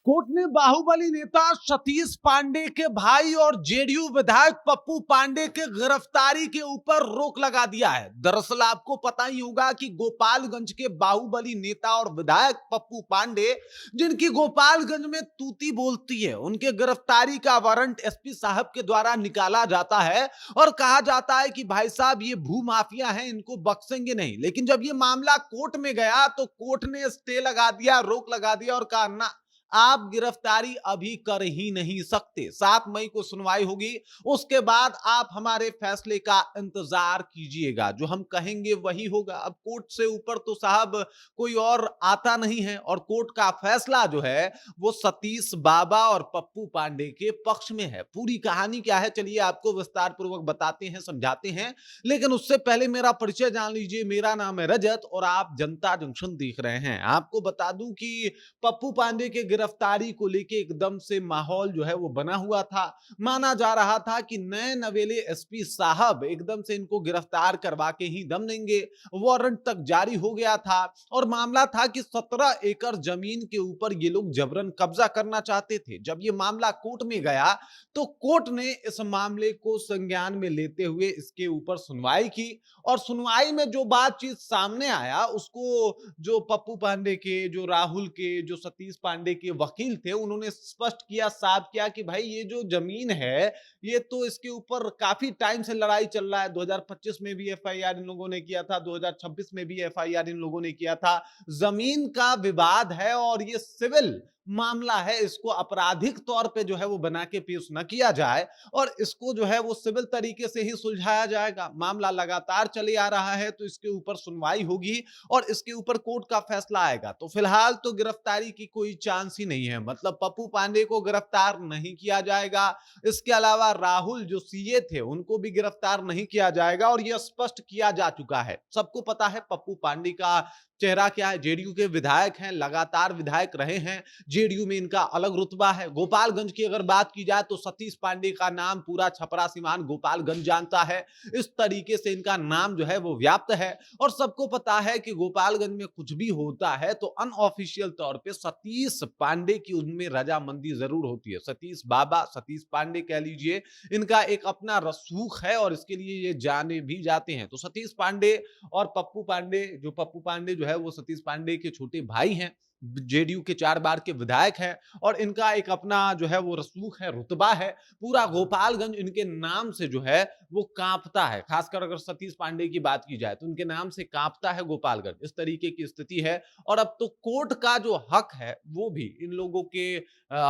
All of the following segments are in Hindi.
कोर्ट ने बाहुबली नेता सतीश पांडे के भाई और जेडीयू विधायक पप्पू पांडे के गिरफ्तारी के ऊपर रोक लगा दिया है। दरअसल आपको पता ही होगा कि गोपालगंज के बाहुबली नेता और विधायक पप्पू पांडे, जिनकी गोपालगंज में तूती बोलती है, उनके गिरफ्तारी का वारंट एसपी साहब के द्वारा निकाला जाता है और कहा जाता है कि भाई साहब ये भू माफिया हैं, इनको बख्शेंगे नहीं। लेकिन जब ये मामला कोर्ट में गया तो कोर्ट ने स्टे लगा दिया, रोक लगा दिया और कहा ना, आप गिरफ्तारी अभी कर ही नहीं सकते। 7 मई को सुनवाई होगी, उसके बाद आप हमारे फैसले का इंतजार कीजिएगा, जो हम कहेंगे वही होगा। अब कोर्ट से ऊपर तो साहब कोई और आता नहीं है और कोर्ट का फैसला जो है वो सतीश बाबा और पप्पू पांडे के पक्ष में है। पूरी कहानी क्या है चलिए आपको विस्तार पूर्वक बताते हैं, समझाते हैं, लेकिन उससे पहले मेरा परिचय जान लीजिए। मेरा नाम है रजत और आप जनता जंक्शन देख रहे हैं। आपको बता दूं कि पप्पू पांडे के गिरफ्तारी को लेके एकदम से माहौल जो है वो बना हुआ था। माना जा रहा था कि नए नवेले एसपी साहब एकदम से इनको गिरफ्तार करवा के ही दम देंगे। वारंट तक जारी हो गया था और मामला था कि 17 एकड़ जमीन के ऊपर ये लोग जबरन कब्जा करना चाहते थे। जब ये मामला कोर्ट में गया तो कोर्ट ने इस मामले को संज्ञान में लेते हुए इसके ऊपर सुनवाई की और सुनवाई में जो बातचीत सामने आया उसको जो पप्पू पांडे के, जो राहुल के, जो सतीश पांडे के वकील थे, उन्होंने स्पष्ट किया, साफ किया कि भाई ये जो जमीन है ये तो इसके ऊपर काफी टाइम से लड़ाई चल रहा है। 2025 में भी एफआईआर इन लोगों ने किया था, 2026 में भी एफआईआर इन लोगों ने किया था। जमीन का विवाद है और ये सिविल मामला है, इसको आपराधिक तौर पे जो है वो बना के पेश न किया जाए और इसको जो है वो सिविल तरीके से ही सुलझाया जाएगा। मामला लगातार चले आ रहा है तो इसके ऊपर सुनवाई होगी और इसके ऊपर कोर्ट का फैसला आएगा। तो फिलहाल तो गिरफ्तारी की कोई चांस ही नहीं है, मतलब पप्पू पांडे को गिरफ्तार नहीं किया जाएगा। इसके अलावा राहुल जो सीए थे उनको भी गिरफ्तार नहीं किया जाएगा और यह स्पष्ट किया जा चुका है। सबको पता है पप्पू पांडे का चेहरा क्या है। जेडीयू के विधायक हैं, लगातार विधायक रहे हैं, जेडीयू में इनका अलग रुतबा है। गोपालगंज की अगर बात की जाए तो सतीश पांडे का नाम पूरा छपरा सीमांत गोपालगंज जानता है। इस तरीके से इनका नाम जो है वो व्याप्त है और सबको पता है कि गोपालगंज में कुछ भी होता है तो अनऑफिशियल तौर पे सतीश पांडे की उनमें रजामंदी जरूर होती है। सतीश बाबा, सतीश पांडे कह लीजिए, इनका एक अपना रसूख है और इसके लिए ये जाने भी जाते हैं। तो सतीश पांडे और पप्पू पांडे जो है वो सतीश पांडे के छोटे भाई हैं, जेडीयू के 4 बार के विधायक हैं और इनका एक अपना जो है वो रसूख है, रुतबा है। पूरा गोपालगंज इनके नाम से जो है वो कांपता है। खासकर अगर सतीश पांडे की बात की जाए तो उनके नाम से कांपता है गोपालगंज। इस तरीके की स्थिति है और अब तो कोर्ट का जो हक है वो भी इन लोगों के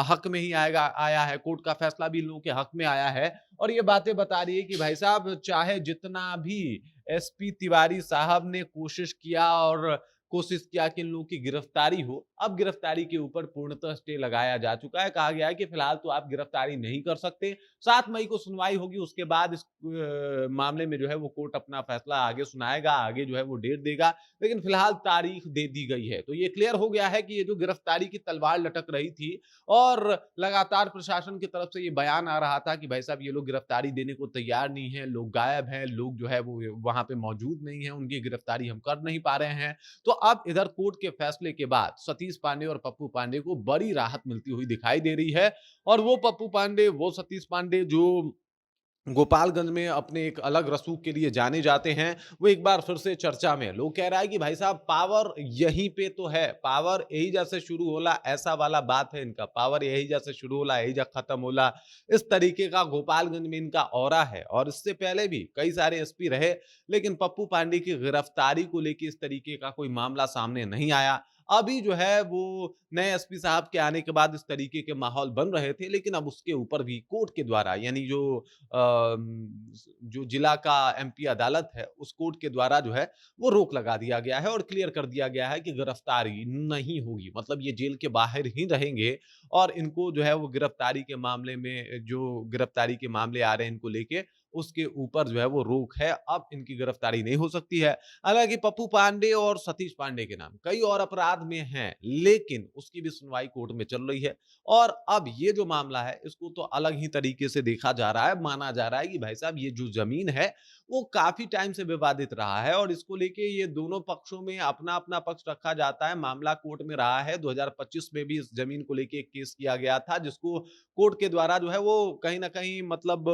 हक में ही आया है। कोर्ट का फैसला भी इन लोगों के हक में आया है और ये बातें बता रही है कि भाई साहब चाहे जितना भी एसपी तिवारी साहब ने कोशिश किया कि इन लोगों की गिरफ्तारी हो, अब गिरफ्तारी के ऊपर पूर्णतः स्टे लगाया जा चुका है। कहा गया है कि फिलहाल तो आप गिरफ्तारी नहीं कर सकते। 7 मई को सुनवाई होगी, उसके बाद इस मामले में जो है वो कोर्ट अपना फैसला आगे सुनाएगा, आगे जो है वो डेट देगा, लेकिन फिलहाल तारीख दे दी गई है। तो ये क्लियर हो गया है कि ये जो गिरफ्तारी की तलवार लटक रही थी और लगातार प्रशासन की तरफ से ये बयान आ रहा था कि भाई साहब ये लोग गिरफ्तारी देने को तैयार नहीं है, लोग गायब हैं, लोग जो है वो वहां पे मौजूद नहीं है, उनकी गिरफ्तारी हम कर नहीं पा रहे हैं। तो अब इधर कोर्ट के फैसले के बाद सतीश पांडे और पप्पू पांडे को बड़ी राहत मिलती हुई दिखाई दे रही है और वो पप्पू पांडे, वो सतीश पांडे जो गोपालगंज में अपने एक अलग रसूख के लिए जाने जाते हैं, वो एक बार फिर से चर्चा में। लोग कह रहा है कि भाई साहब पावर यहीं पे तो है, पावर यही जैसे शुरू होला ऐसा वाला बात है इनका, पावर यही जैसे शुरू होला यही जा खत्म होला, इस तरीके का गोपालगंज में इनका ऑरा है। और इससे पहले भी कई सारे एसपी रहे, लेकिन पप्पू पांडे की गिरफ्तारी को लेकर इस तरीके का कोई मामला सामने नहीं आया। अभी जो है वो नए एसपी साहब के आने के बाद इस तरीके के माहौल बन रहे थे, लेकिन अब उसके ऊपर भी कोर्ट के द्वारा, यानी जो जिला का एमपी अदालत है उस कोर्ट के द्वारा जो है वो रोक लगा दिया गया है और क्लियर कर दिया गया है कि गिरफ्तारी नहीं होगी। मतलब ये जेल के बाहर ही रहेंगे और इनको जो है वो गिरफ्तारी के मामले में, जो गिरफ्तारी के मामले आ रहे हैं इनको लेके, उसके ऊपर जो है वो रोक है, अब इनकी गिरफ्तारी नहीं हो सकती है। हालांकि पप्पू पांडे और सतीश पांडे के नाम कई और अपराध में हैं, लेकिन उसकी भी सुनवाई कोर्ट में चल रही है। और अब ये जो मामला है इसको तो अलग ही तरीके से देखा जा रहा है, माना जा रहा है कि भाई साहब ये जो जमीन है वो काफी टाइम से विवादित रहा है और इसको लेके ये दोनों पक्षों में अपना अपना पक्ष रखा जाता है। मामला कोर्ट में रहा है, 2025 में भी इस जमीन को लेके एक केस किया गया था, जिसको कोर्ट के द्वारा जो है वो कहीं ना कहीं मतलब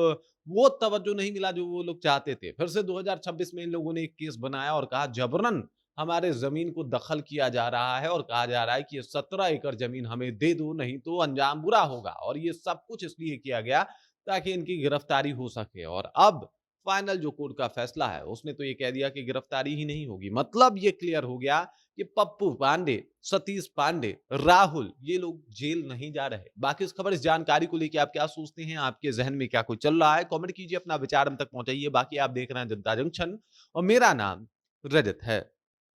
वो तवज्जो नहीं मिला जो वो लोग चाहते थे। फिर से 2026 में इन लोगों ने एक केस बनाया और कहा जबरन हमारे जमीन को दखल किया जा रहा है और कहा जा रहा है कि ये 17 एकड़ जमीन हमें दे दो, नहीं तो अंजाम बुरा होगा। और ये सब कुछ इसलिए किया गया ताकि इनकी गिरफ्तारी हो सके। और अब फाइनल जो कोर्ट का फैसला है उसने तो ये कह दिया कि गिरफ्तारी ही नहीं होगी। मतलब ये क्लियर हो गया कि पप्पू पांडे, सतीश पांडे, राहुल ये लोग जेल नहीं जा रहे। बाकी इस खबर, इस जानकारी को लेकर आप क्या सोचते हैं? आपके जहन में क्या कुछ चल रहा है? कमेंट कीजिए, अपना विचार हम तक पहुंचाइए। बाकी आप देख रहे हैं जनता जंक्शन और मेरा नाम रजत है।